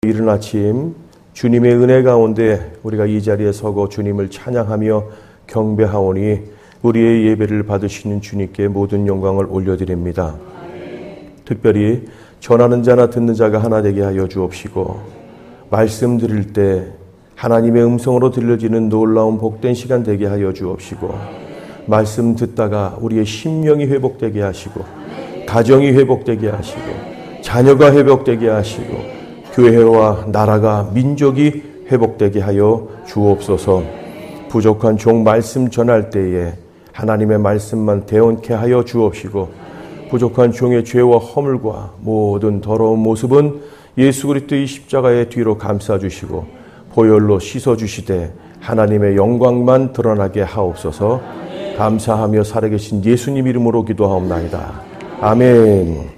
이른 아침 주님의 은혜 가운데 우리가 이 자리에 서고 주님을 찬양하며 경배하오니 우리의 예배를 받으시는 주님께 모든 영광을 올려드립니다. 특별히 전하는 자나 듣는 자가 하나 되게 하여 주옵시고 말씀 드릴 때 하나님의 음성으로 들려지는 놀라운 복된 시간 되게 하여 주옵시고 말씀 듣다가 우리의 심령이 회복되게 하시고 가정이 회복되게 하시고 자녀가 회복되게 하시고 교회와 나라가 민족이 회복되게 하여 주옵소서. 부족한 종 말씀 전할 때에 하나님의 말씀만 대언케 하여 주옵시고 부족한 종의 죄와 허물과 모든 더러운 모습은 예수 그리스도의 십자가의 뒤로 감싸주시고 보혈로 씻어주시되 하나님의 영광만 드러나게 하옵소서. 감사하며 살아계신 예수님 이름으로 기도하옵나이다. 아멘.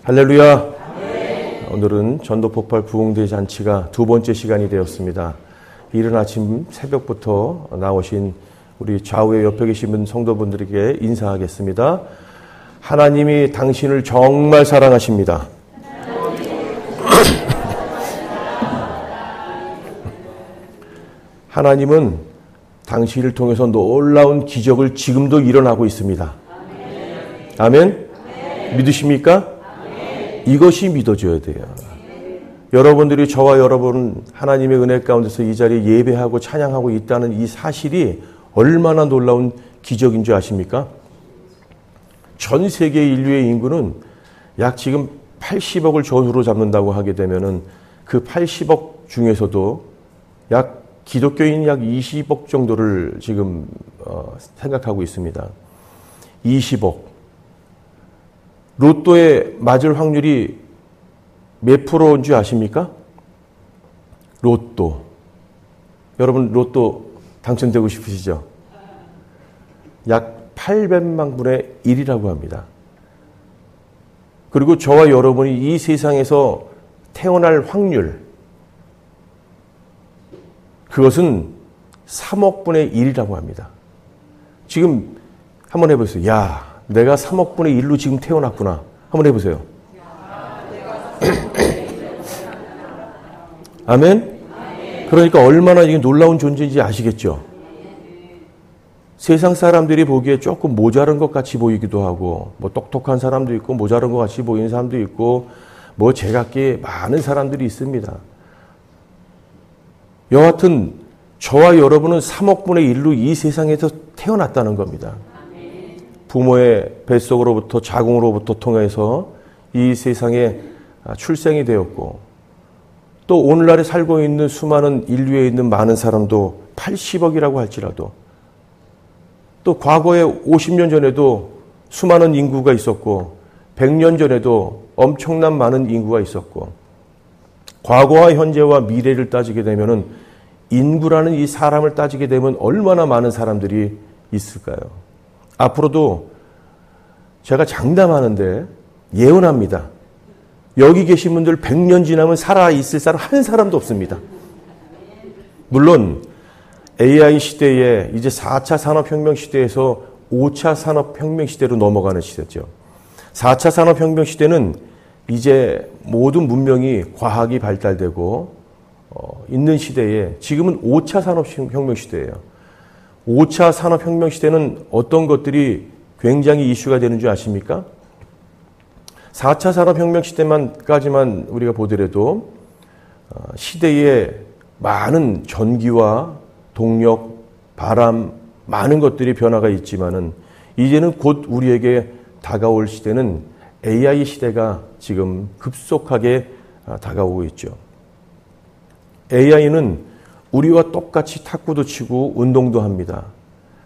할렐루야. 오늘은 전도폭발 부흥대 잔치가 두 번째 시간이 되었습니다. 이른 아침 새벽부터 나오신 우리 좌우에 옆에 계신 성도분들에게 인사하겠습니다. 하나님이 당신을 정말 사랑하십니다. 하나님은 당신을 통해서 놀라운 기적을 지금도 일어나고 있습니다. 아멘? 믿으십니까? 이것이 믿어져야 돼요. 여러분들이 저와 여러분 하나님의 은혜 가운데서 이 자리에 예배하고 찬양하고 있다는 이 사실이 얼마나 놀라운 기적인 줄 아십니까? 전 세계 인류의 인구는 약 지금 80억을 전후로 잡는다고 하게 되면은 그 80억 중에서도 약 기독교인 약 20억 정도를 지금 생각하고 있습니다. 20억. 로또에 맞을 확률이 몇 프로인 줄 아십니까? 로또. 여러분 로또 당첨되고 싶으시죠? 약 800만 분의 1이라고 합니다. 그리고 저와 여러분이 이 세상에서 태어날 확률, 그것은 3억 분의 1이라고 합니다. 지금 한번 해보세요. 야, 내가 3억 분의 1로 지금 태어났구나. 한번 해보세요. 아멘? 그러니까 얼마나 이게 놀라운 존재인지 아시겠죠? 세상 사람들이 보기에 조금 모자란 것 같이 보이기도 하고, 뭐 똑똑한 사람도 있고, 모자란 것 같이 보이는 사람도 있고, 뭐 제각기에 많은 사람들이 있습니다. 여하튼 저와 여러분은 3억 분의 1로 이 세상에서 태어났다는 겁니다. 부모의 뱃속으로부터 자궁으로부터 통해서 이 세상에 출생이 되었고 또 오늘날에 살고 있는 수많은 인류에 있는 많은 사람도 80억이라고 할지라도 또 과거에 50년 전에도 수많은 인구가 있었고 100년 전에도 엄청난 많은 인구가 있었고 과거와 현재와 미래를 따지게 되면은 인구라는 이 사람을 따지게 되면 얼마나 많은 사람들이 있을까요? 앞으로도 제가 장담하는데 예언합니다. 여기 계신 분들 100년 지나면 살아있을 사람 한 사람도 없습니다. 물론 AI 시대에 이제 4차 산업혁명 시대에서 5차 산업혁명 시대로 넘어가는 시대죠. 4차 산업혁명 시대는 이제 모든 문명이 과학이 발달되고 있는 시대에 지금은 5차 산업혁명 시대예요. 5차 산업혁명 시대는 어떤 것들이 굉장히 이슈가 되는 줄 아십니까? 4차 산업혁명 시대만까지만 우리가 보더라도 시대에 많은 전기와 동력, 바람, 많은 것들이 변화가 있지만은 이제는 곧 우리에게 다가올 시대는 AI 시대가 지금 급속하게 다가오고 있죠. AI는 우리와 똑같이 탁구도 치고 운동도 합니다.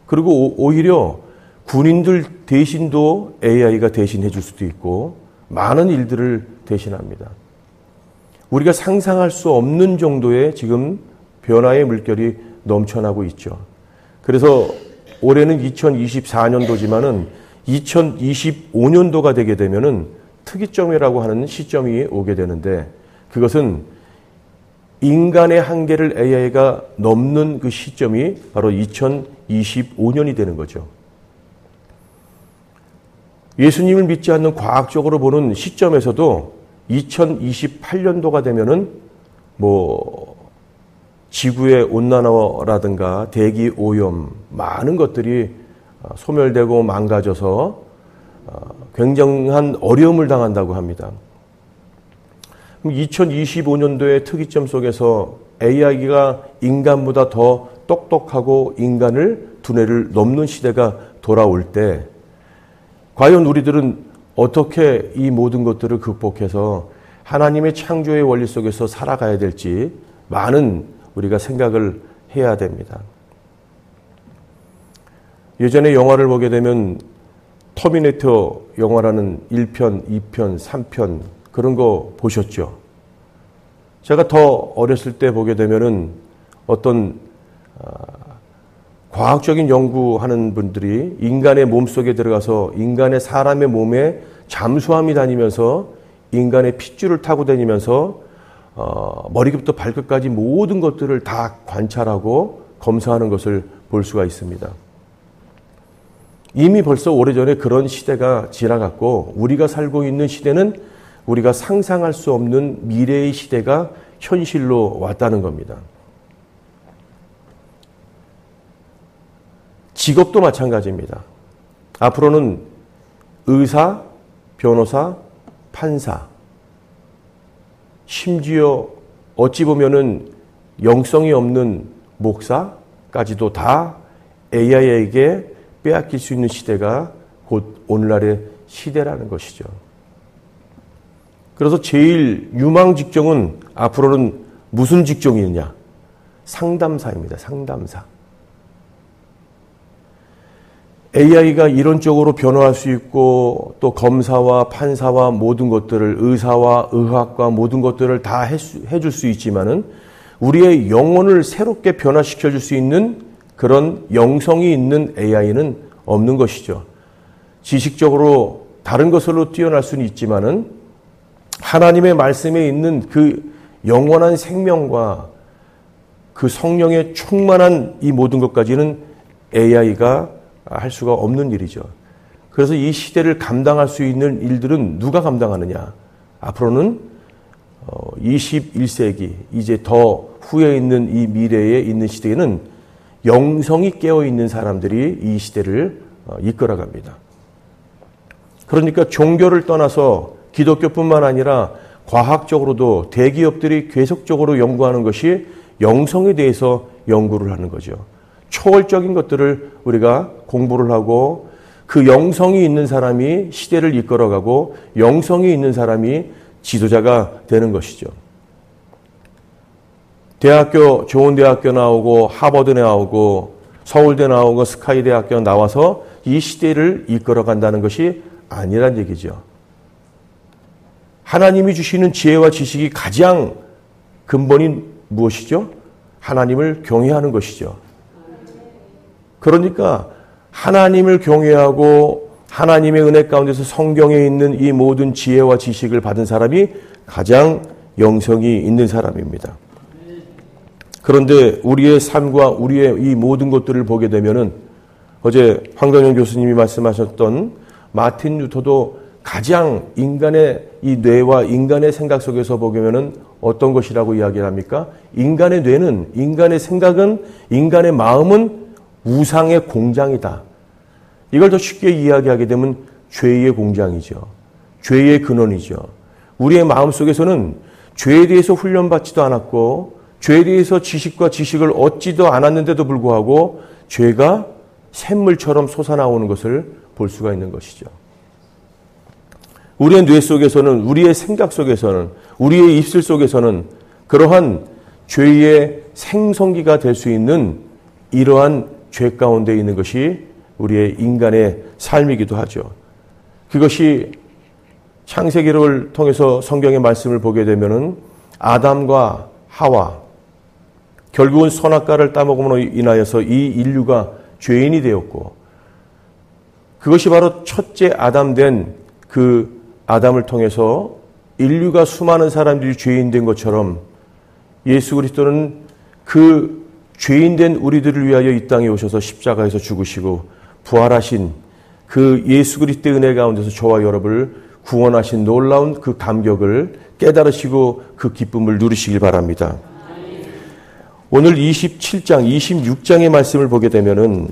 그리고 오히려 군인들 대신도 AI가 대신해 줄 수도 있고 많은 일들을 대신합니다. 우리가 상상할 수 없는 정도의 지금 변화의 물결이 넘쳐나고 있죠. 그래서 올해는 2024년도지만은 2025년도가 되게 되면은 특이점이라고 하는 시점이 오게 되는데 그것은 인간의 한계를 AI가 넘는 그 시점이 바로 2025년이 되는 거죠. 예수님을 믿지 않는 과학적으로 보는 시점에서도 2028년도가 되면은 지구의 온난화라든가 대기 오염 많은 것들이 소멸되고 망가져서 굉장한 어려움을 당한다고 합니다. 2025년도의 특이점 속에서 AI가 인간보다 더 똑똑하고 인간을 두뇌를 넘는 시대가 돌아올 때 과연 우리들은 어떻게 이 모든 것들을 극복해서 하나님의 창조의 원리 속에서 살아가야 될지 많은 우리가 생각을 해야 됩니다. 예전에 영화를 보게 되면 터미네이터 영화라는 1편, 2편, 3편 그런 거 보셨죠? 제가 더 어렸을 때 보게 되면은 어떤 과학적인 연구하는 분들이 인간의 몸속에 들어가서 사람의 몸에 잠수함이 다니면서 인간의 핏줄을 타고 다니면서 머리부터 발끝까지 모든 것들을 다 관찰하고 검사하는 것을 볼 수가 있습니다. 이미 벌써 오래전에 그런 시대가 지나갔고 우리가 살고 있는 시대는 우리가 상상할 수 없는 미래의 시대가 현실로 왔다는 겁니다. 직업도 마찬가지입니다. 앞으로는 의사, 변호사, 판사, 심지어 어찌 보면은 영성이 없는 목사까지도 다 AI에게 빼앗길 수 있는 시대가 곧 오늘날의 시대라는 것이죠. 그래서 제일 유망 직종은 앞으로는 무슨 직종이냐? 상담사입니다. 상담사. AI가 이론적으로 변화할 수 있고 또 검사와 판사와 모든 것들을 의사와 의학과 모든 것들을 다 해줄 수 있지만은 우리의 영혼을 새롭게 변화시켜 줄 수 있는 그런 영성이 있는 AI는 없는 것이죠. 지식적으로 다른 것으로 뛰어날 수는 있지만은 하나님의 말씀에 있는 그 영원한 생명과 그 성령의 충만한 이 모든 것까지는 AI가 할 수가 없는 일이죠. 그래서 이 시대를 감당할 수 있는 일들은 누가 감당하느냐? 앞으로는 21세기 이제 더 후에 있는 이 미래에 있는 시대에는 영성이 깨어있는 사람들이 이 시대를 이끌어갑니다. 그러니까 종교를 떠나서 기독교뿐만 아니라 과학적으로도 대기업들이 계속적으로 연구하는 것이 영성에 대해서 연구를 하는 거죠. 초월적인 것들을 우리가 공부를 하고 그 영성이 있는 사람이 시대를 이끌어가고 영성이 있는 사람이 지도자가 되는 것이죠. 좋은 대학교 나오고 하버드 나오고 서울대 나오고 스카이대학교 나와서 이 시대를 이끌어간다는 것이 아니란 얘기죠. 하나님이 주시는 지혜와 지식이 가장 근본이 무엇이죠? 하나님을 경외하는 것이죠. 그러니까 하나님을 경외하고 하나님의 은혜 가운데서 성경에 있는 이 모든 지혜와 지식을 받은 사람이 가장 영성이 있는 사람입니다. 그런데 우리의 삶과 우리의 이 모든 것들을 보게 되면은 어제 황정영 교수님이 말씀하셨던 마틴 루터도 가장 인간의 이 뇌와 인간의 생각 속에서 보면은 어떤 것이라고 이야기를 합니까? 인간의 뇌는, 인간의 생각은, 인간의 마음은 우상의 공장이다. 이걸 더 쉽게 이야기하게 되면 죄의 공장이죠. 죄의 근원이죠. 우리의 마음 속에서는 죄에 대해서 훈련받지도 않았고 죄에 대해서 지식을 얻지도 않았는데도 불구하고 죄가 샘물처럼 솟아나오는 것을 볼 수가 있는 것이죠. 우리의 뇌 속에서는, 우리의 생각 속에서는, 우리의 입술 속에서는 그러한 죄의 생성기가 될 수 있는 이러한 죄 가운데 있는 것이 우리의 인간의 삶이기도 하죠. 그것이 창세기를 통해서 성경의 말씀을 보게 되면은 아담과 하와, 결국은 선악과를 따먹음으로 인하여서 이 인류가 죄인이 되었고, 그것이 바로 첫째 아담 된 그 아담을 통해서 인류가 수많은 사람들이 죄인 된 것처럼 예수 그리스도는 그 죄인 된 우리들을 위하여 이 땅에 오셔서 십자가에서 죽으시고 부활하신 그 예수 그리스도의 은혜 가운데서 저와 여러분을 구원하신 놀라운 그 감격을 깨달으시고 그 기쁨을 누리시길 바랍니다. 오늘 27장, 26장의 말씀을 보게 되면은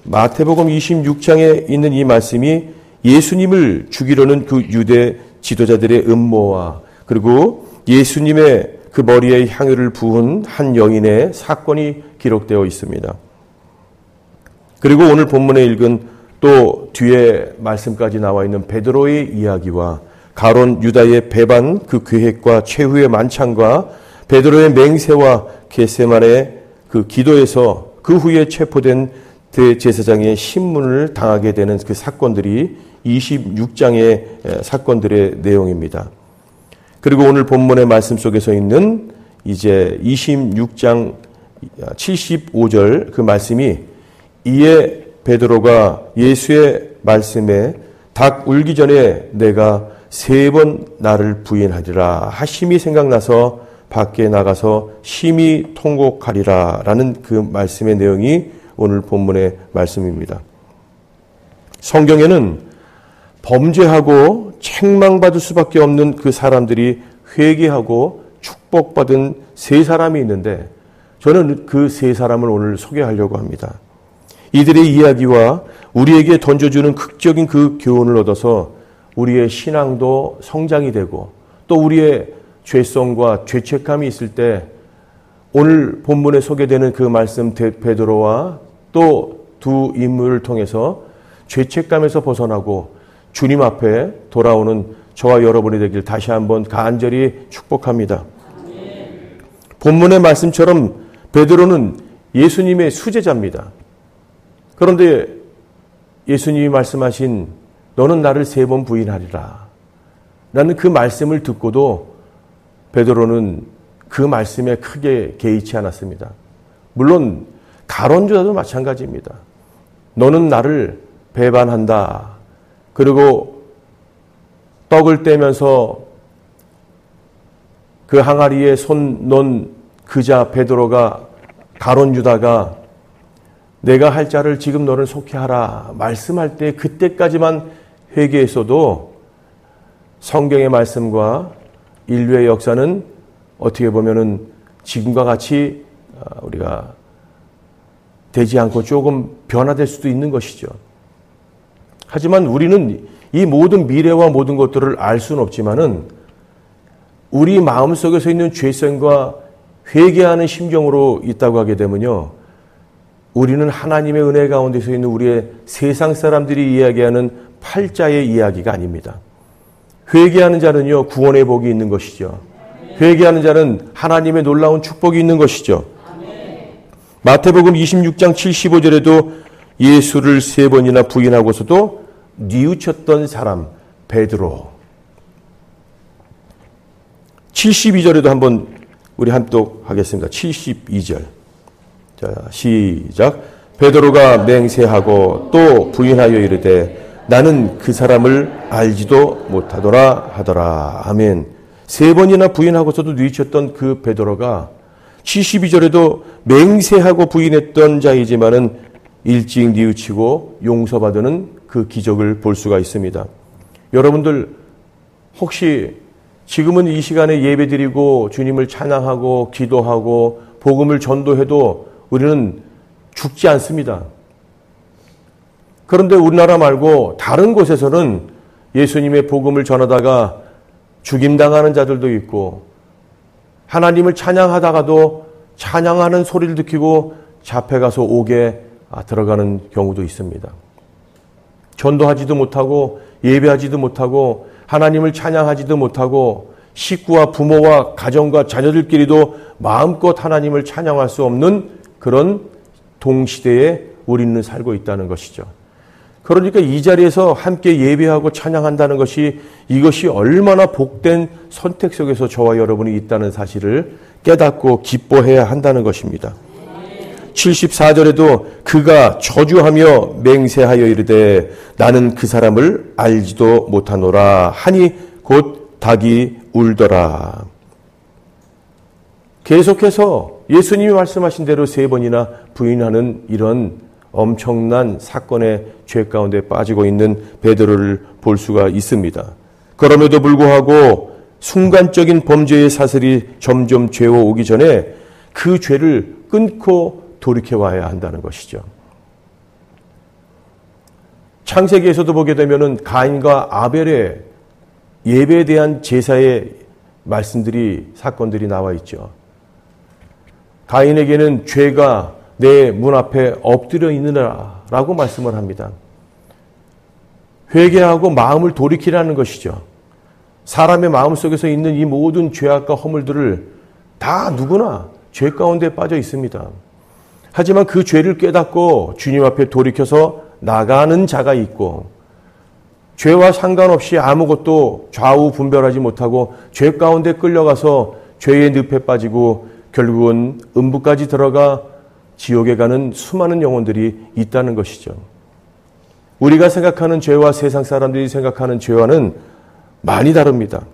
마태복음 26장에 있는 이 말씀이 예수님을 죽이려는 그 유대 지도자들의 음모와 그리고 예수님의 그 머리에 향유를 부은 한 여인의 사건이 기록되어 있습니다. 그리고 오늘 본문에 읽은 또 뒤에 말씀까지 나와 있는 베드로의 이야기와 가론 유다의 배반 그 계획과 최후의 만찬과 베드로의 맹세와 겟세마네 그 기도에서 그 후에 체포된 대제사장의 신문을 당하게 되는 그 사건들이 26장의 사건들의 내용입니다. 그리고 오늘 본문의 말씀 속에서 있는 이제 26장 75절 그 말씀이 이에 베드로가 예수의 말씀에 닭 울기 전에 내가 3번 나를 부인하리라 하심이 생각나서 밖에 나가서 심히 통곡하리라 라는 그 말씀의 내용이 오늘 본문의 말씀입니다. 성경에는 범죄하고 책망받을 수밖에 없는 그 사람들이 회개하고 축복받은 3사람이 있는데 저는 그 3사람을 오늘 소개하려고 합니다. 이들의 이야기와 우리에게 던져주는 극적인 그 교훈을 얻어서 우리의 신앙도 성장이 되고 또 우리의 죄성과 죄책감이 있을 때 오늘 본문에 소개되는 그 말씀 베드로와 또 두 인물을 통해서 죄책감에서 벗어나고 주님 앞에 돌아오는 저와 여러분이 되길 다시 한번 간절히 축복합니다. 본문의 말씀처럼 베드로는 예수님의 수제자입니다. 그런데 예수님이 말씀하신 너는 나를 3번 부인하리라 라는 그 말씀을 듣고도 베드로는 그 말씀에 크게 개의치 않았습니다. 물론 가론 유다도 마찬가지입니다. 너는 나를 배반한다. 그리고 떡을 떼면서 그 항아리에 손 놓은 그자 베드로가 가론 유다가 내가 할 자를 지금 너를 속히하라 말씀할 때 그때까지만 회개했어도 성경의 말씀과 인류의 역사는 어떻게 보면은 지금과 같이 우리가 되지 않고 조금 변화될 수도 있는 것이죠. 하지만 우리는 이 모든 미래와 모든 것들을 알 수는 없지만은 우리 마음속에서 있는 죄성과 회개하는 심정으로 있다고 하게 되면요. 우리는 하나님의 은혜 가운데서 있는 우리의 세상 사람들이 이야기하는 팔자의 이야기가 아닙니다. 회개하는 자는요, 구원의 복이 있는 것이죠. 회개하는 자는 하나님의 놀라운 축복이 있는 것이죠. 마태복음 26장 75절에도 예수를 3번이나 부인하고서도 뉘우쳤던 사람 베드로. 72절에도 한번 우리 함께 하겠습니다. 72절. 자, 시작. 베드로가 맹세하고 또 부인하여 이르되 나는 그 사람을 알지도 못하더라 하더라. 아멘. 3번이나 부인하고서도 뉘우쳤던 그 베드로가 72절에도 맹세하고 부인했던 자이지만은 일찍 뉘우치고 용서받는 그 기적을 볼 수가 있습니다. 여러분들 혹시 지금은 이 시간에 예배드리고 주님을 찬양하고 기도하고 복음을 전도해도 우리는 죽지 않습니다. 그런데 우리나라 말고 다른 곳에서는 예수님의 복음을 전하다가 죽임당하는 자들도 있고 하나님을 찬양하다가도 찬양하는 소리를 듣고 잡혀가서 옥에 들어가는 경우도 있습니다. 전도하지도 못하고 예배하지도 못하고 하나님을 찬양하지도 못하고 식구와 부모와 가정과 자녀들끼리도 마음껏 하나님을 찬양할 수 없는 그런 동시대에 우리는 살고 있다는 것이죠. 그러니까 이 자리에서 함께 예배하고 찬양한다는 것이 이것이 얼마나 복된 선택 속에서 저와 여러분이 있다는 사실을 깨닫고 기뻐해야 한다는 것입니다. 74절에도 그가 저주하며 맹세하여 이르되 나는 그 사람을 알지도 못하노라 하니 곧 닭이 울더라. 계속해서 예수님이 말씀하신 대로 3번이나 부인하는 이런 엄청난 사건의 죄 가운데 빠지고 있는 베드로를 볼 수가 있습니다. 그럼에도 불구하고 순간적인 범죄의 사슬이 점점 죄어 오기 전에 그 죄를 끊고 돌이켜와야 한다는 것이죠. 창세기에서도 보게 되면은 가인과 아벨의 예배에 대한 제사의 사건들이 나와 있죠. 가인에게는 죄가 내 문 앞에 엎드려 있느라 라고 말씀을 합니다. 회개하고 마음을 돌이키라는 것이죠. 사람의 마음 속에서 있는 이 모든 죄악과 허물들을 다 누구나 죄 가운데 빠져 있습니다. 하지만 그 죄를 깨닫고 주님 앞에 돌이켜서 나가는 자가 있고, 죄와 상관없이 아무것도 좌우 분별하지 못하고 죄 가운데 끌려가서 죄의 늪에 빠지고 결국은 음부까지 들어가 지옥에 가는 수많은 영혼들이 있다는 것이죠. 우리가 생각하는 죄와 세상 사람들이 생각하는 죄와는 많이 다릅니다.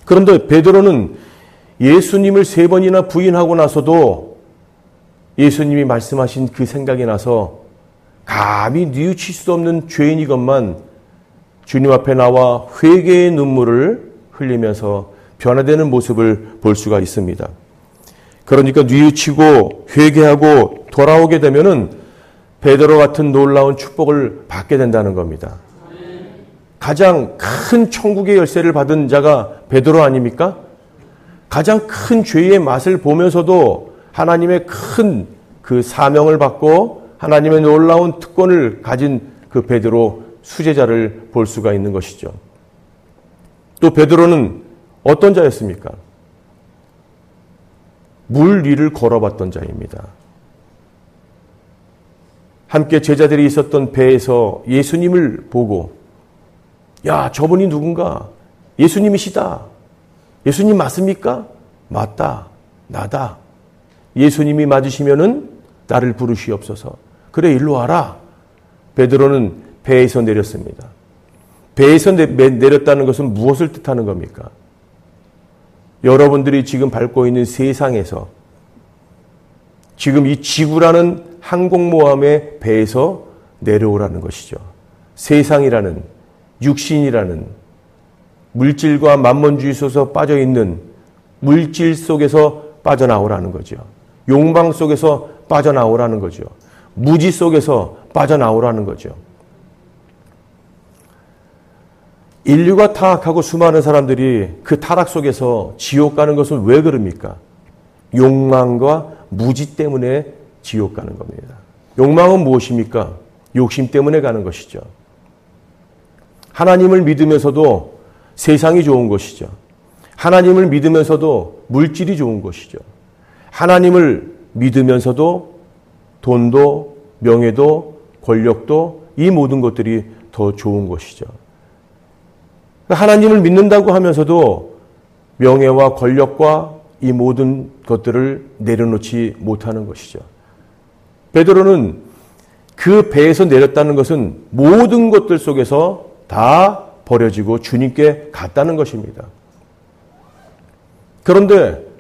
그런데 베드로는 예수님을 3번이나 부인하고 나서도 예수님이 말씀하신 그 생각이 나서 감히 뉘우칠 수 없는 죄인이건만 주님 앞에 나와 회개의 눈물을 흘리면서 변화되는 모습을 볼 수가 있습니다. 그러니까 뉘우치고 회개하고 돌아오게 되면은 베드로 같은 놀라운 축복을 받게 된다는 겁니다. 가장 큰 천국의 열쇠를 받은 자가 베드로 아닙니까? 가장 큰 죄의 맛을 보면서도 하나님의 큰 그 사명을 받고 하나님의 놀라운 특권을 가진 그 베드로 수제자를 볼 수가 있는 것이죠. 또 베드로는 어떤 자였습니까? 물 위를 걸어봤던 자입니다. 함께 제자들이 있었던 배에서 예수님을 보고, 야, 저분이 누군가? 예수님이시다. 예수님 맞습니까? 맞다. 나다. 예수님이 맞으시면은 나를 부르시옵소서. 그래, 일로 와라. 베드로는 배에서 내렸습니다. 배에서 내렸다는 것은 무엇을 뜻하는 겁니까? 여러분들이 지금 밟고 있는 세상에서, 지금 이 지구라는 항공모함의 배에서 내려오라는 것이죠. 세상이라는, 육신이라는 물질과 만몬주의 속에서 빠져있는 물질 속에서 빠져나오라는 거죠. 욕망 속에서 빠져나오라는 거죠. 무지 속에서 빠져나오라는 거죠. 인류가 타락하고 수많은 사람들이 그 타락 속에서 지옥 가는 것은 왜 그럽니까? 욕망과 무지 때문에 지옥 가는 겁니다. 욕망은 무엇입니까? 욕심 때문에 가는 것이죠. 하나님을 믿으면서도 세상이 좋은 것이죠. 하나님을 믿으면서도 물질이 좋은 것이죠. 하나님을 믿으면서도 돈도 명예도 권력도 이 모든 것들이 더 좋은 것이죠. 하나님을 믿는다고 하면서도 명예와 권력과 이 모든 것들을 내려놓지 못하는 것이죠. 베드로는 그 배에서 내렸다는 것은 모든 것들 속에서 다 버려지고 주님께 갔다는 것입니다. 그런데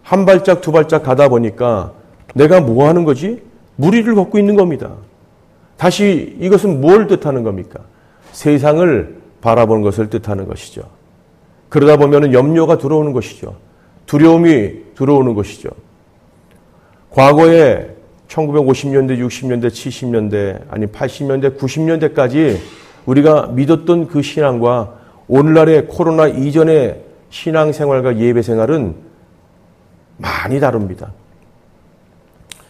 한 발짝 두 발짝 가다 보니까 내가 뭐 하는 거지? 무리를 걷고 있는 겁니다. 다시 이것은 뭘 뜻하는 겁니까? 세상을 바라보는 것을 뜻하는 것이죠. 그러다 보면 염려가 들어오는 것이죠. 두려움이 들어오는 것이죠. 과거에 1950년대, 60년대, 70년대, 아니 80년대, 90년대까지 우리가 믿었던 그 신앙과 오늘날의 코로나 이전의 신앙생활과 예배생활은 많이 다릅니다.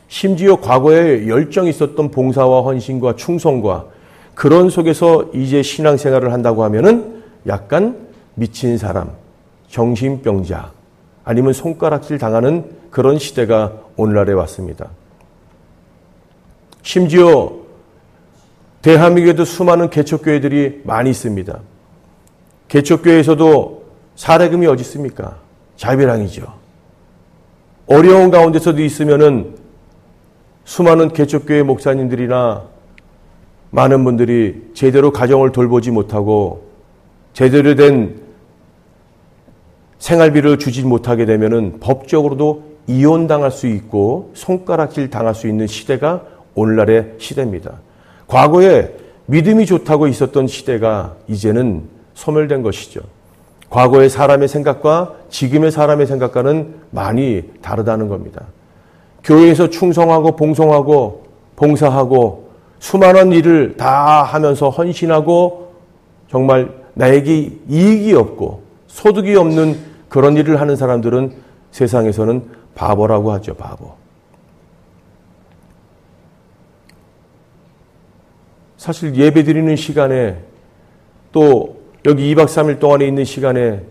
심지어 과거에 열정이 있었던 봉사와 헌신과 충성과 그런 속에서 이제 신앙생활을 한다고 하면은 약간 미친 사람, 정신병자, 아니면 손가락질 당하는 그런 시대가 오늘날에 왔습니다. 심지어 대한민국에도 수많은 개척교회들이 많이 있습니다. 개척교회에서도 사례금이 어디 있습니까? 자비랑이죠. 어려운 가운데서도 있으면은 수많은 개척교회 목사님들이나 많은 분들이 제대로 가정을 돌보지 못하고 제대로 된 생활비를 주지 못하게 되면은 법적으로도 이혼당할 수 있고 손가락질 당할 수 있는 시대가 오늘날의 시대입니다. 과거에 믿음이 좋다고 있었던 시대가 이제는 소멸된 것이죠. 과거의 사람의 생각과 지금의 사람의 생각과는 많이 다르다는 겁니다. 교회에서 충성하고 봉송하고 봉사하고 수많은 일을 다 하면서 헌신하고 정말 나에게 이익이 없고 소득이 없는 그런 일을 하는 사람들은 세상에서는 바보라고 하죠. 바보. 사실 예배 드리는 시간에 또 여기 2박 3일 동안에 있는 시간에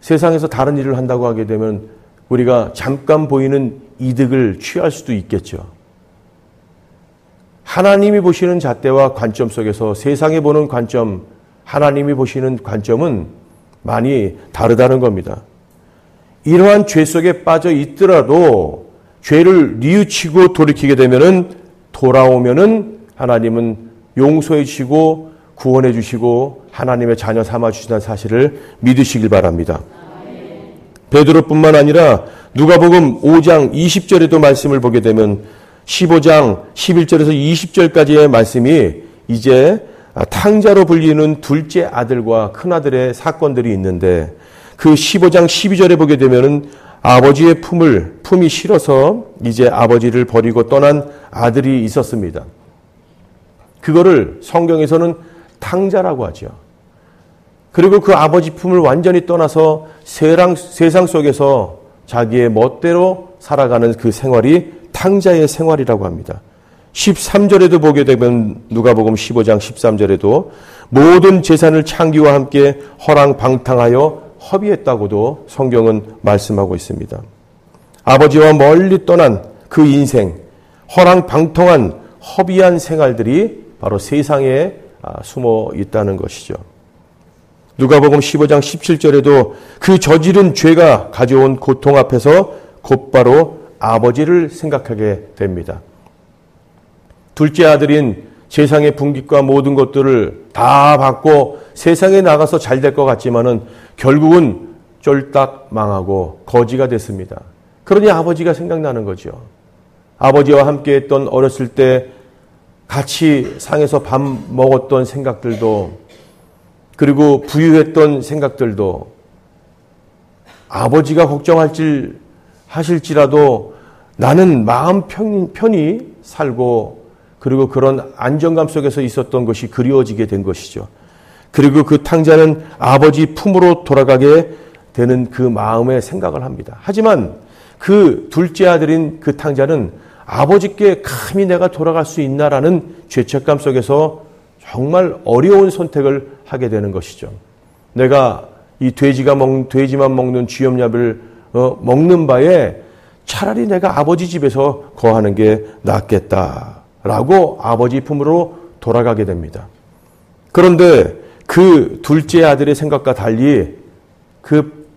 세상에서 다른 일을 한다고 하게 되면 우리가 잠깐 보이는 이득을 취할 수도 있겠죠. 하나님이 보시는 잣대와 관점 속에서 세상이 보는 관점, 하나님이 보시는 관점은 많이 다르다는 겁니다. 이러한 죄 속에 빠져 있더라도 죄를 뉘우치고 돌이키게 되면은 돌아오면은 하나님은 용서해 주시고 구원해 주시고 하나님의 자녀 삼아 주신다는 사실을 믿으시길 바랍니다. 베드로뿐만 아니라 누가복음 5장 20절에도 말씀을 보게 되면 15장 11절에서 20절까지의 말씀이 이제 탕자로 불리는 둘째 아들과 큰아들의 사건들이 있는데 그 15장 12절에 보게 되면은 아버지의 품이 싫어서 이제 아버지를 버리고 떠난 아들이 있었습니다. 그거를 성경에서는 탕자라고 하죠. 그리고 그 아버지 품을 완전히 떠나서 세상 속에서 자기의 멋대로 살아가는 그 생활이 탕자의 생활이라고 합니다. 13절에도 보게 되면 누가복음 15장 13절에도 모든 재산을 창기와 함께 허랑방탕하여 허비했다고도 성경은 말씀하고 있습니다. 아버지와 멀리 떠난 그 인생, 허랑방탕한 허비한 생활들이 바로 세상에 숨어 있다는 것이죠. 누가복음 15장 17절에도 그 저지른 죄가 가져온 고통 앞에서 곧바로 아버지를 생각하게 됩니다. 둘째 아들인 세상의 분깃과 모든 것들을 다 받고 세상에 나가서 잘 될 것 같지만은 결국은 쫄딱 망하고 거지가 됐습니다. 그러니 아버지가 생각나는 거죠. 아버지와 함께 했던 어렸을 때 같이 상에서 밥 먹었던 생각들도 그리고 부유했던 생각들도 아버지가 하실지라도 나는 마음 편히 살고 그리고 그런 안정감 속에서 있었던 것이 그리워지게 된 것이죠. 그리고 그 탕자는 아버지 품으로 돌아가게 되는 그 마음의 생각을 합니다. 하지만 그 둘째 아들인 그 탕자는 아버지께 감히 내가 돌아갈 수 있나라는 죄책감 속에서 정말 어려운 선택을 하게 되는 것이죠. 내가 이 돼지만 먹는 쥐염약을 먹는 바에 차라리 내가 아버지 집에서 거하는 게 낫겠다라고 아버지 품으로 돌아가게 됩니다. 그런데 그 둘째 아들의 생각과 달리 그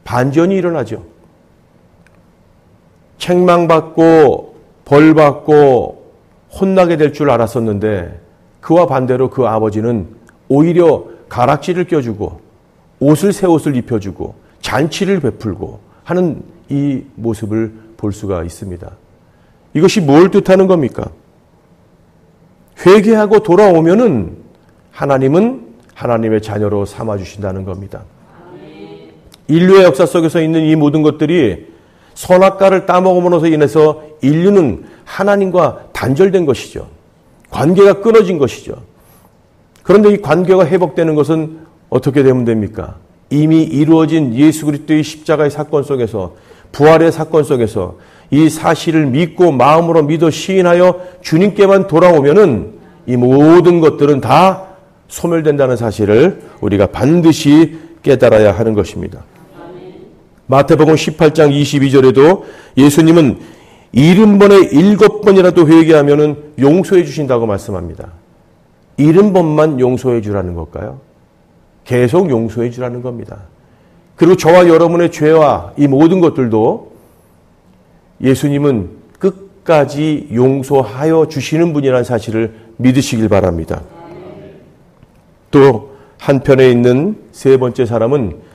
반전이 일어나죠. 책망받고 벌받고 혼나게 될 줄 알았었는데 그와 반대로 그 아버지는 오히려 가락지를 껴주고 새 옷을 입혀주고 잔치를 베풀고 하는 이 모습을 볼 수가 있습니다. 이것이 뭘 뜻하는 겁니까? 회개하고 돌아오면은 하나님은 하나님의 자녀로 삼아주신다는 겁니다. 인류의 역사 속에서 있는 이 모든 것들이 선악과를 따먹음으로써 인해서 인류는 하나님과 단절된 것이죠. 관계가 끊어진 것이죠. 그런데 이 관계가 회복되는 것은 어떻게 되면 됩니까? 이미 이루어진 예수 그리스도의 십자가의 사건 속에서 부활의 사건 속에서 이 사실을 믿고 마음으로 믿어 시인하여 주님께만 돌아오면은 이 모든 것들은 다 소멸된다는 사실을 우리가 반드시 깨달아야 하는 것입니다. 마태복음 18장 22절에도 예수님은 70번에 7번이라도 회개하면은 용서해 주신다고 말씀합니다. 70번만 용서해 주라는 걸까요? 계속 용서해 주라는 겁니다. 그리고 저와 여러분의 죄와 이 모든 것들도 예수님은 끝까지 용서하여 주시는 분이라는 사실을 믿으시길 바랍니다. 또 한편에 있는 세 번째 사람은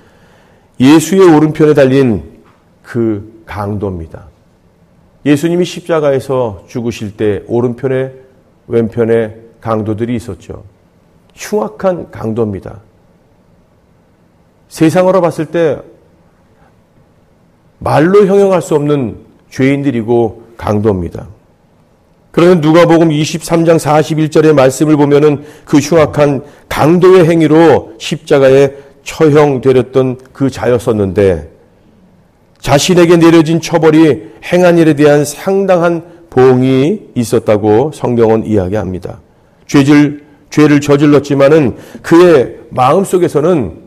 예수의 오른편에 달린 그 강도입니다. 예수님이 십자가에서 죽으실 때 오른편에 왼편에 강도들이 있었죠. 흉악한 강도입니다. 세상으로 봤을 때 말로 형용할 수 없는 죄인들이고 강도입니다. 그러면 누가복음 23장 41절의 말씀을 보면은 그 흉악한 강도의 행위로 십자가에 처형되었던 그 자였었는데 자신에게 내려진 처벌이 행한 일에 대한 상당한 보응이 있었다고 성경은 이야기합니다. 죄를 저질렀지만은 그의 마음속에서는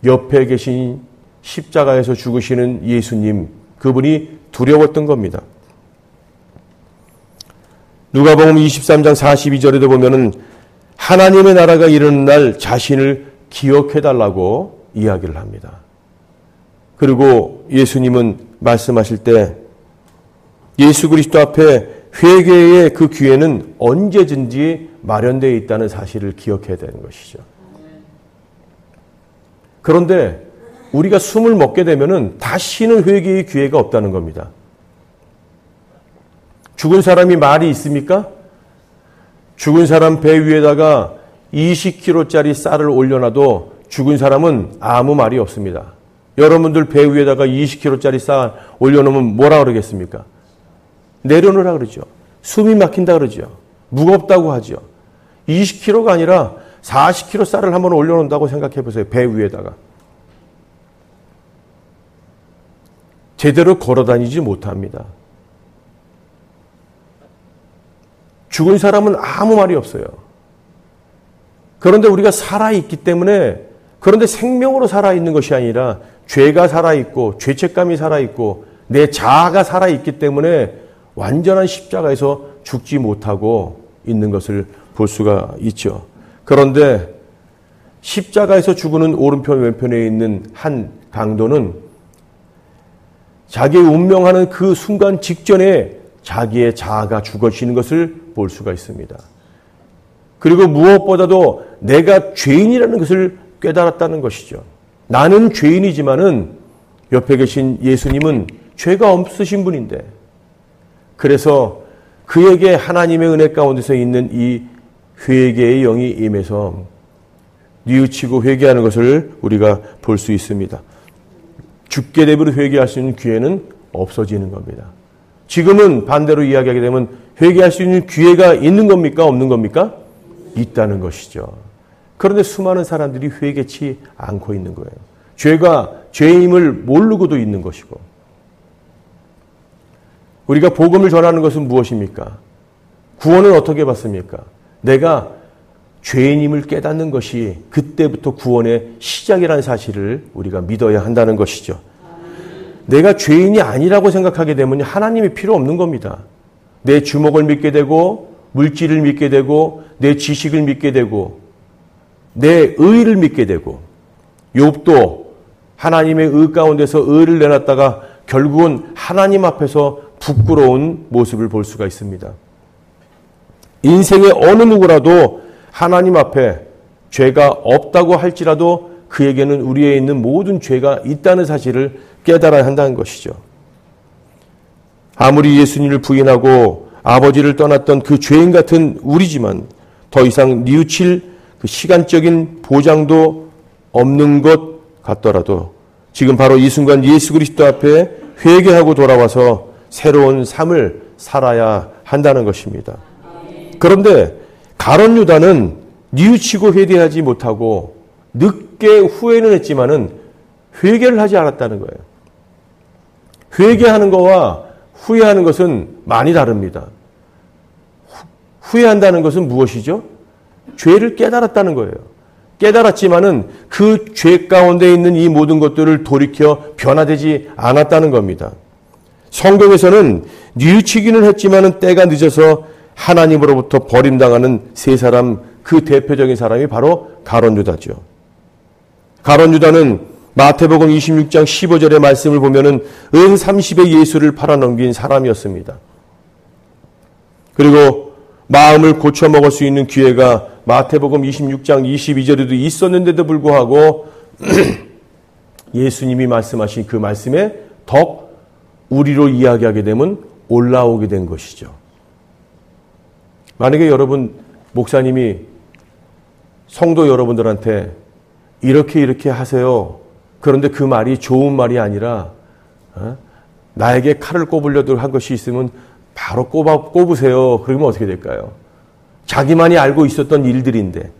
옆에 계신 십자가에서 죽으시는 예수님, 그분이 두려웠던 겁니다. 누가복음 23장 42절에도 보면은 하나님의 나라가 이르는 날 자신을 기억해달라고 이야기를 합니다. 그리고 예수님은 말씀하실 때 예수 그리스도 앞에 회개의 그 기회는 언제든지 마련되어 있다는 사실을 기억해야 되는 것이죠. 그런데 우리가 숨을 먹게 되면은 다시는 회개의 기회가 없다는 겁니다. 죽은 사람이 말이 있습니까? 죽은 사람 배 위에다가 20kg짜리 쌀을 올려놔도 죽은 사람은 아무 말이 없습니다. 여러분들 배 위에다가 20kg짜리 쌀 올려놓으면 뭐라 그러겠습니까? 내려놓으라 그러죠. 숨이 막힌다 그러죠. 무겁다고 하죠. 20kg가 아니라 40kg 쌀을 한번 올려놓는다고 생각해 보세요. 배 위에다가. 제대로 걸어다니지 못합니다. 죽은 사람은 아무 말이 없어요. 그런데 우리가 살아있기 때문에, 그런데 생명으로 살아있는 것이 아니라 죄가 살아있고 죄책감이 살아있고 내 자아가 살아있기 때문에 완전한 십자가에서 죽지 못하고 있는 것을 볼 수가 있죠. 그런데 십자가에서 죽는 오른편 왼편에 있는 한 강도는 자기의 운명하는 그 순간 직전에 자기의 자아가 죽어지는 것을 볼 수가 있습니다. 그리고 무엇보다도 내가 죄인이라는 것을 깨달았다는 것이죠. 나는 죄인이지만은 옆에 계신 예수님은 죄가 없으신 분인데, 그래서 그에게 하나님의 은혜 가운데서 있는 이 회개의 영이 임해서 뉘우치고 회개하는 것을 우리가 볼 수 있습니다. 죽게 되면 회개할 수 있는 기회는 없어지는 겁니다. 지금은 반대로 이야기하게 되면 회개할 수 있는 기회가 있는 겁니까? 없는 겁니까? 있다는 것이죠. 그런데 수많은 사람들이 회개치 않고 있는 거예요. 죄가 죄임을 모르고도 있는 것이고. 우리가 복음을 전하는 것은 무엇입니까? 구원을 어떻게 받습니까? 내가 죄인임을 깨닫는 것이 그때부터 구원의 시작이라는 사실을 우리가 믿어야 한다는 것이죠. 내가 죄인이 아니라고 생각하게 되면 하나님이 필요 없는 겁니다. 내 주먹을 믿게 되고 물질을 믿게 되고 내 지식을 믿게 되고 내 의를 믿게 되고, 욥도 하나님의 의 가운데서 의를 내놨다가 결국은 하나님 앞에서 부끄러운 모습을 볼 수가 있습니다. 인생의 어느 누구라도 하나님 앞에 죄가 없다고 할지라도 그에게는 우리에 있는 모든 죄가 있다는 사실을 깨달아야 한다는 것이죠. 아무리 예수님을 부인하고 아버지를 떠났던 그 죄인 같은 우리지만 더 이상 뉘우칠 그 시간적인 보장도 없는 것 같더라도 지금 바로 이 순간 예수 그리스도 앞에 회개하고 돌아와서 새로운 삶을 살아야 한다는 것입니다. 그런데 가룟 유다는 뉘우치고 회개하지 못하고 늦게 후회는 했지만은 회개를 하지 않았다는 거예요. 회개하는 것과 후회하는 것은 많이 다릅니다. 후회한다는 것은 무엇이죠? 죄를 깨달았다는 거예요. 깨달았지만은 그 죄 가운데 있는 이 모든 것들을 돌이켜 변화되지 않았다는 겁니다. 성경에서는 뉘우치기는 했지만은 때가 늦어서 하나님으로부터 버림당하는 세 사람, 그 대표적인 사람이 바로 가룟 유다죠. 가룟 유다는 마태복음 26장 15절의 말씀을 보면은 은 30의 예수를 팔아넘긴 사람이었습니다. 그리고 마음을 고쳐먹을 수 있는 기회가 마태복음 26장 22절에도 있었는데도 불구하고 예수님이 말씀하신 그 말씀에 더 우리로 이야기하게 되면 올라오게 된 것이죠. 만약에 여러분 목사님이 성도 여러분들한테 이렇게 하세요. 그런데 그 말이 좋은 말이 아니라 나에게 칼을 꼽으려고 한 것이 있으면 바로 꼽으세요. 그러면 어떻게 될까요? 자기만이 알고 있었던 일들인데.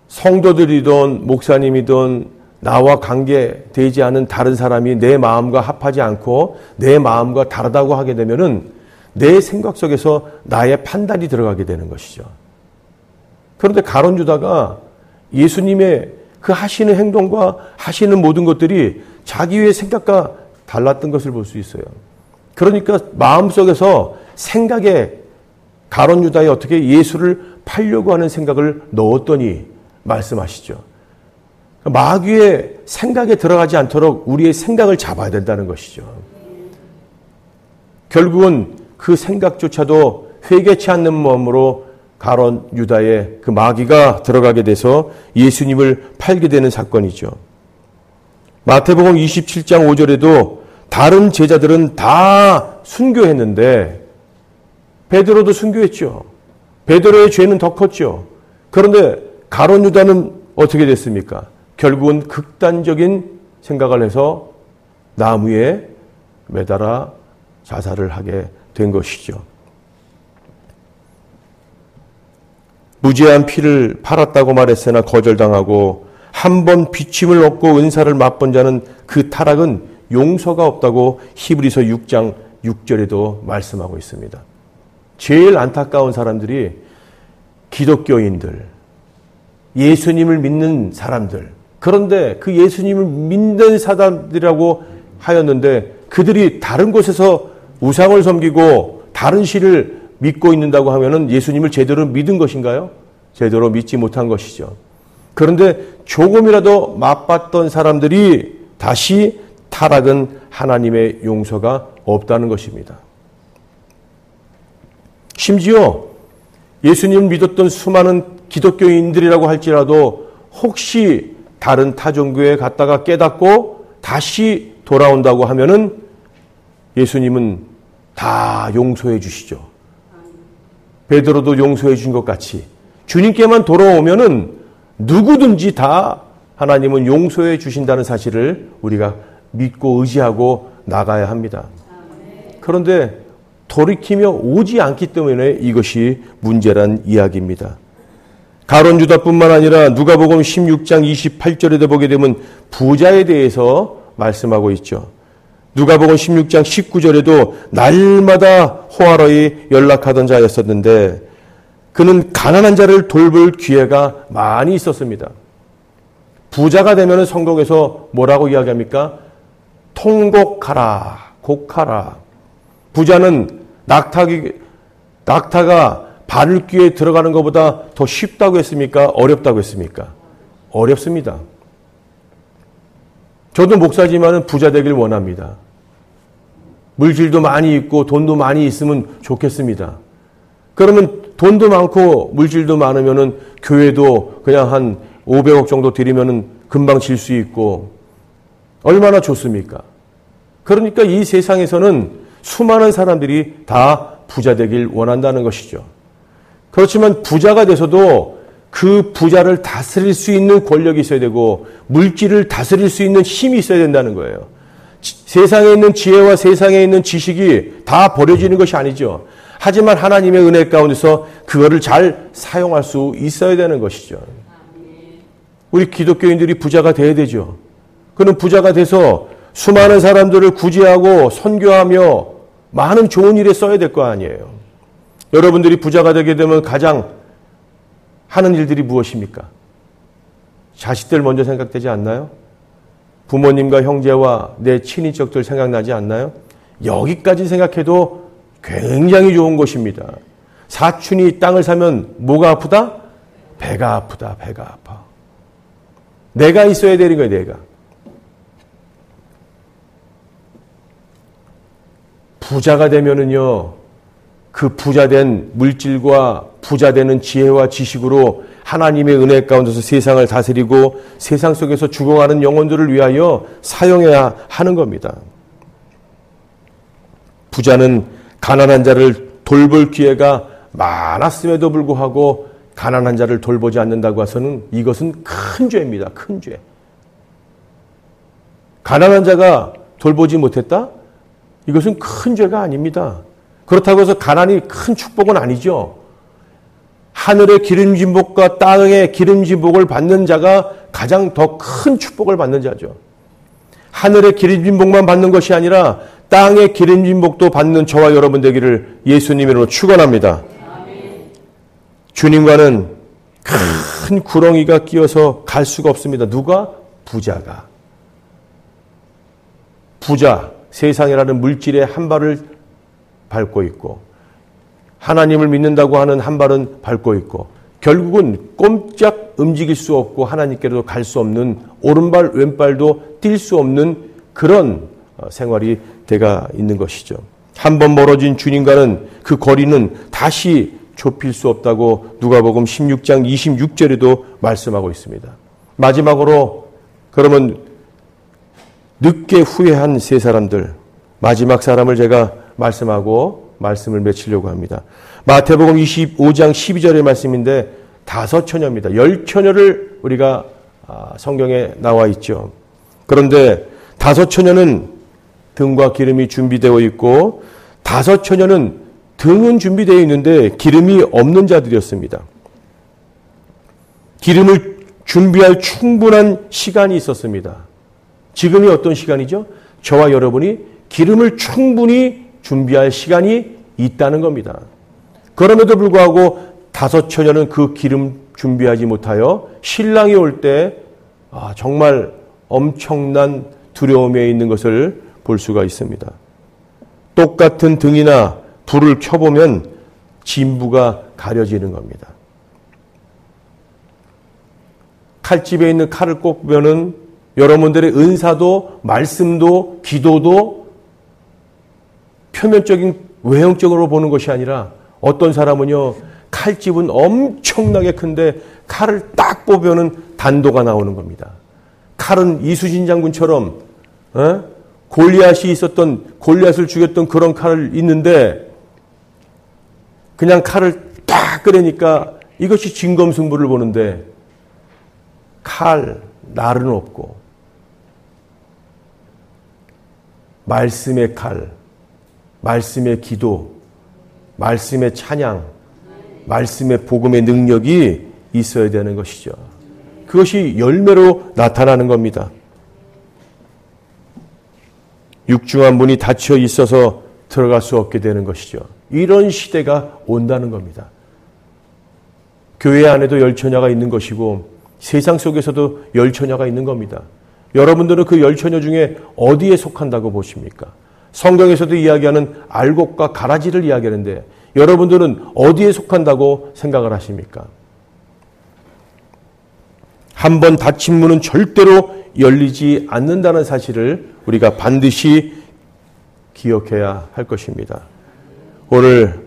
성도들이든 목사님이든 나와 관계되지 않은 다른 사람이 내 마음과 합하지 않고 내 마음과 다르다고 하게 되면은 내 생각 속에서 나의 판단이 들어가게 되는 것이죠. 그런데 가룟 유다가 예수님의 그 하시는 행동과 하시는 모든 것들이 자기의 생각과 달랐던 것을 볼 수 있어요. 그러니까 마음속에서 생각에 가룟 유다에 어떻게 예수를 팔려고 하는 생각을 넣었더니 말씀하시죠. 마귀의 생각에 들어가지 않도록 우리의 생각을 잡아야 된다는 것이죠. 결국은 그 생각조차도 회개치 않는 마음으로 가룟 유다의 그 마귀가 들어가게 돼서 예수님을 팔게 되는 사건이죠. 마태복음 27장 5절에도 다른 제자들은 다 순교했는데 베드로도 순교했죠. 베드로의 죄는 더 컸죠. 그런데 가룟 유다는 어떻게 됐습니까? 결국은 극단적인 생각을 해서 나무에 매달아 자살을 하게 된 것이죠. 무죄한 피를 팔았다고 말했으나 거절당하고 한 번 비침을 얻고 은사를 맛본 자는 그 타락은 용서가 없다고 히브리서 6장 6절에도 말씀하고 있습니다. 제일 안타까운 사람들이 기독교인들, 예수님을 믿는 사람들, 그런데 그 예수님을 믿는 사람들이라고 하였는데 그들이 다른 곳에서 우상을 섬기고 다른 신을 믿고 있는다고 하면은 예수님을 제대로 믿은 것인가요? 제대로 믿지 못한 것이죠. 그런데 조금이라도 맛봤던 사람들이 다시 타락은 하나님의 용서가 없다는 것입니다. 심지어 예수님을 믿었던 수많은 기독교인들이라고 할지라도 혹시 다른 타종교에 갔다가 깨닫고 다시 돌아온다고 하면은 예수님은 다 용서해 주시죠. 베드로도 용서해 준 것 같이 주님께만 돌아오면은 누구든지 다 하나님은 용서해 주신다는 사실을 우리가 믿고 의지하고 나가야 합니다. 그런데 돌이키며 오지 않기 때문에 이것이 문제란 이야기입니다. 가룟 유다뿐만 아니라 누가복음 16장 28절에도 보게 되면 부자에 대해서 말씀하고 있죠. 누가복음 16장 19절에도 날마다 호화로이 연락하던 자였었는데 그는 가난한 자를 돌볼 기회가 많이 있었습니다. 부자가 되면 성경에서 뭐라고 이야기합니까? 통곡하라, 곡하라. 부자는 낙타가 바늘귀에 들어가는 것보다 더 쉽다고 했습니까? 어렵다고 했습니까? 어렵습니다. 저도 목사지만은 부자 되길 원합니다. 물질도 많이 있고 돈도 많이 있으면 좋겠습니다. 그러면 돈도 많고 물질도 많으면은 교회도 그냥 한 500억 정도 드리면은 금방 질 수 있고 얼마나 좋습니까? 그러니까 이 세상에서는 수많은 사람들이 다 부자 되길 원한다는 것이죠. 그렇지만 부자가 돼서도 그 부자를 다스릴 수 있는 권력이 있어야 되고 물질을 다스릴 수 있는 힘이 있어야 된다는 거예요. 세상에 있는 지혜와 세상에 있는 지식이 다 버려지는 것이 아니죠. 하지만 하나님의 은혜 가운데서 그거를 잘 사용할 수 있어야 되는 것이죠. 우리 기독교인들이 부자가 돼야 되죠. 그는 부자가 돼서 수많은 사람들을 구제하고 선교하며 많은 좋은 일에 써야 될 거 아니에요. 여러분들이 부자가 되게 되면 가장 하는 일들이 무엇입니까? 자식들 먼저 생각되지 않나요? 부모님과 형제와 내 친인척들 생각나지 않나요? 여기까지 생각해도 굉장히 좋은 것입니다. 사촌이 땅을 사면 뭐가 아프다? 배가 아프다. 배가 아파. 내가 있어야 되는 거예요. 내가. 부자가 되면은요. 그 부자된 물질과 부자되는 지혜와 지식으로 하나님의 은혜 가운데서 세상을 다스리고 세상 속에서 죽어가는 영혼들을 위하여 사용해야 하는 겁니다. 부자는 가난한 자를 돌볼 기회가 많았음에도 불구하고 가난한 자를 돌보지 않는다고 해서는 이것은 큰 죄입니다. 큰 죄. 가난한 자가 돌보지 못했다? 이것은 큰 죄가 아닙니다. 그렇다고 해서 가난이 큰 축복은 아니죠. 하늘의 기름진 복과 땅의 기름진 복을 받는 자가 가장 더 큰 축복을 받는 자죠. 하늘의 기름진 복만 받는 것이 아니라 땅의 기름진 복도 받는 저와 여러분 되기를 예수님으로 축원합니다. 주님과는 큰 구렁이가 끼어서 갈 수가 없습니다. 누가? 부자가. 부자, 세상이라는 물질의 한 발을 밟고 있고 하나님을 믿는다고 하는 한 발은 밟고 있고 결국은 꼼짝 움직일 수 없고 하나님께로도 갈 수 없는 오른발 왼발도 뛸 수 없는 그런 생활이 돼가 있는 것이죠. 한번 멀어진 주님과는 그 거리는 다시 좁힐 수 없다고 누가복음 16장 26절에도 말씀하고 있습니다. 마지막으로 그러면 늦게 후회한 세 사람들, 마지막 사람을 제가 말씀하고 말씀을 맺히려고 합니다. 마태복음 25장 12절의 말씀인데 5처녀입니다. 10처녀를 우리가 성경에 나와 있죠. 그런데 5처녀는 등과 기름이 준비되어 있고 5처녀는 등은 준비되어 있는데 기름이 없는 자들이었습니다. 기름을 준비할 충분한 시간이 있었습니다. 지금이 어떤 시간이죠? 저와 여러분이 기름을 충분히 준비할 시간이 있다는 겁니다. 그럼에도 불구하고 5처녀는 그 기름 준비하지 못하여 신랑이 올 때 정말 엄청난 두려움에 있는 것을 볼 수가 있습니다. 똑같은 등이나 불을 켜보면 진부가 가려지는 겁니다. 칼집에 있는 칼을 꼽으면은 여러분들의 은사도 말씀도 기도도 표면적인 외형적으로 보는 것이 아니라 어떤 사람은요 칼집은 엄청나게 큰데 칼을 딱 뽑으면 단도가 나오는 겁니다. 칼은 이수진 장군처럼 골리앗이 있었던 골리앗을 죽였던 그런 칼을 있는데 그냥 칼을 딱 꺼내니까 이것이 진검승부를 보는데 칼 날은 없고 말씀의 칼, 말씀의 기도, 말씀의 찬양, 말씀의 복음의 능력이 있어야 되는 것이죠. 그것이 열매로 나타나는 겁니다. 육중한 문이 닫혀 있어서 들어갈 수 없게 되는 것이죠. 이런 시대가 온다는 겁니다. 교회 안에도 열처녀가 있는 것이고 세상 속에서도 열처녀가 있는 겁니다. 여러분들은 그 열처녀 중에 어디에 속한다고 보십니까? 성경에서도 이야기하는 알곡과 가라지를 이야기하는데 여러분들은 어디에 속한다고 생각을 하십니까? 한번 닫힌 문은 절대로 열리지 않는다는 사실을 우리가 반드시 기억해야 할 것입니다. 오늘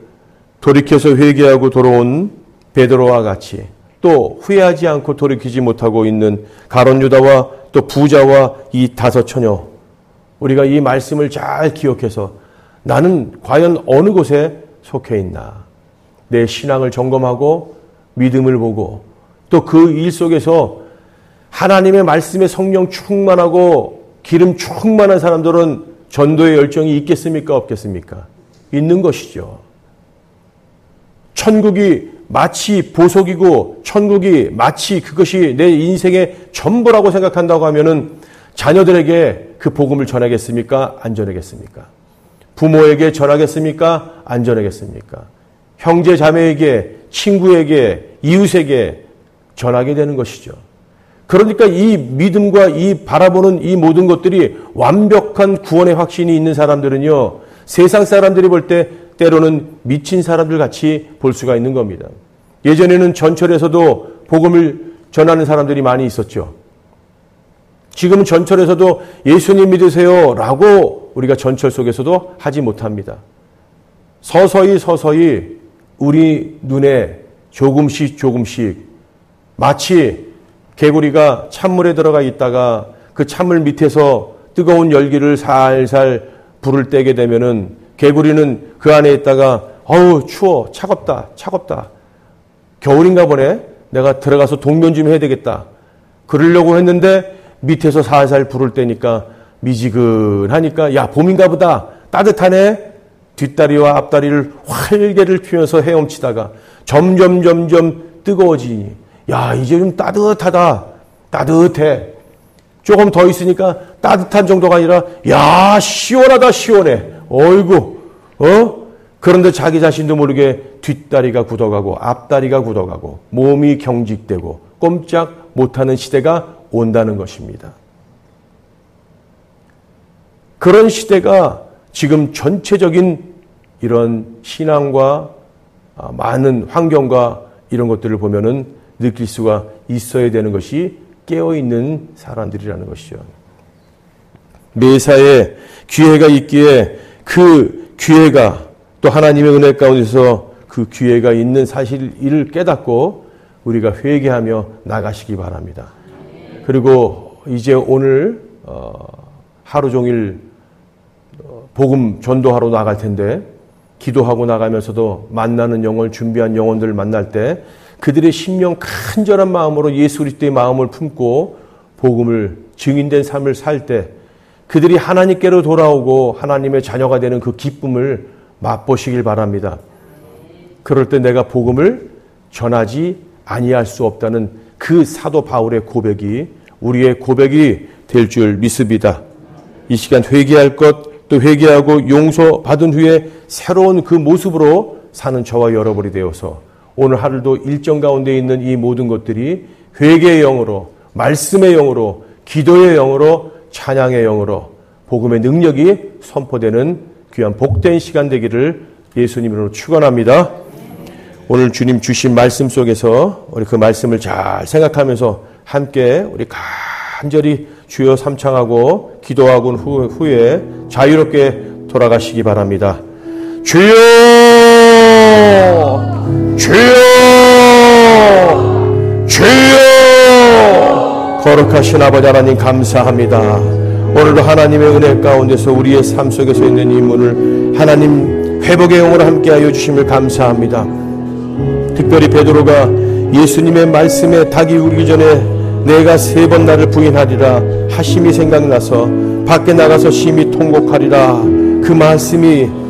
돌이켜서 회개하고 돌아온 베드로와 같이 또 후회하지 않고 돌이키지 못하고 있는 가룟 유다와 또 부자와 이 5처녀, 우리가 이 말씀을 잘 기억해서 나는 과연 어느 곳에 속해 있나, 내 신앙을 점검하고 믿음을 보고 또 그 일 속에서 하나님의 말씀에 성령 충만하고 기름 충만한 사람들은 전도의 열정이 있겠습니까? 없겠습니까? 있는 것이죠. 천국이 마치 보석이고 천국이 마치 그것이 내 인생의 전부라고 생각한다고 하면은 자녀들에게 그 복음을 전하겠습니까? 안 전하겠습니까? 부모에게 전하겠습니까? 안 전하겠습니까? 형제 자매에게, 친구에게, 이웃에게 전하게 되는 것이죠. 그러니까 이 믿음과 이 바라보는 이 모든 것들이 완벽한 구원의 확신이 있는 사람들은요, 세상 사람들이 볼 때 때로는 미친 사람들 같이 볼 수가 있는 겁니다. 예전에는 전철에서도 복음을 전하는 사람들이 많이 있었죠. 지금은 전철에서도 예수님 믿으세요 라고 우리가 전철 속에서도 하지 못합니다. 서서히 우리 눈에 조금씩 마치 개구리가 찬물에 들어가 있다가 그 찬물 밑에서 뜨거운 열기를 살살 불을 떼게 되면은 개구리는 그 안에 있다가 어우 추워 차갑다 겨울인가 보네 내가 들어가서 동면 좀 해야 되겠다 그러려고 했는데 밑에서 살살 불을 떼니까 미지근하니까 야 봄인가 보다 따뜻하네 뒷다리와 앞다리를 활개를 피면서 헤엄치다가 점점 뜨거워지니 야 이제 좀 따뜻하다 따뜻해 조금 더 있으니까 따뜻한 정도가 아니라 야 시원하다 시원해 어이구 그런데 자기 자신도 모르게 뒷다리가 굳어가고 앞다리가 굳어가고 몸이 경직되고 꼼짝 못하는 시대가 온다는 것입니다. 그런 시대가 지금 전체적인 이런 신앙과 많은 환경과 이런 것들을 보면은 느낄 수가 있어야 되는 것이 깨어있는 사람들이라는 것이죠. 매사에 기회가 있기에 그 기회가 또 하나님의 은혜 가운데서 그 기회가 있는 사실을 깨닫고 우리가 회개하며 나가시기 바랍니다. 그리고 이제 오늘 하루 종일 복음 전도하러 나갈 텐데 기도하고 나가면서도 만나는 영혼을 준비한 영혼들을 만날 때 그들의 심령 간절한 마음으로 예수 그리스도의 마음을 품고 복음을 증인된 삶을 살 때 그들이 하나님께로 돌아오고 하나님의 자녀가 되는 그 기쁨을 맛보시길 바랍니다. 그럴 때 내가 복음을 전하지 아니할 수 없다는 그 사도 바울의 고백이 우리의 고백이 될 줄 믿습니다. 이 시간 회개할 것 또 회개하고 용서받은 후에 새로운 그 모습으로 사는 저와 여러분이 되어서 오늘 하루도 일정 가운데 있는 이 모든 것들이 회개의 영으로 말씀의 영으로 기도의 영으로 찬양의 영으로 복음의 능력이 선포되는 귀한 복된 시간 되기를 예수님으로 축원합니다. 오늘 주님 주신 말씀 속에서 우리 그 말씀을 잘 생각하면서 함께 우리 간절히 주여 삼창하고 기도하고 후에 자유롭게 돌아가시기 바랍니다. 주여 주여 주여 거룩하신 아버지 하나님 감사합니다. 오늘도 하나님의 은혜 가운데서 우리의 삶 속에서 있는 이 문을 하나님 회복의 영으로 함께하여 주심을 감사합니다. 특별히 베드로가 예수님의 말씀에 닭이 울기 전에 내가 3번 나를 부인하리라 하심이 생각나서 밖에 나가서 심히 통곡하리라 그 말씀이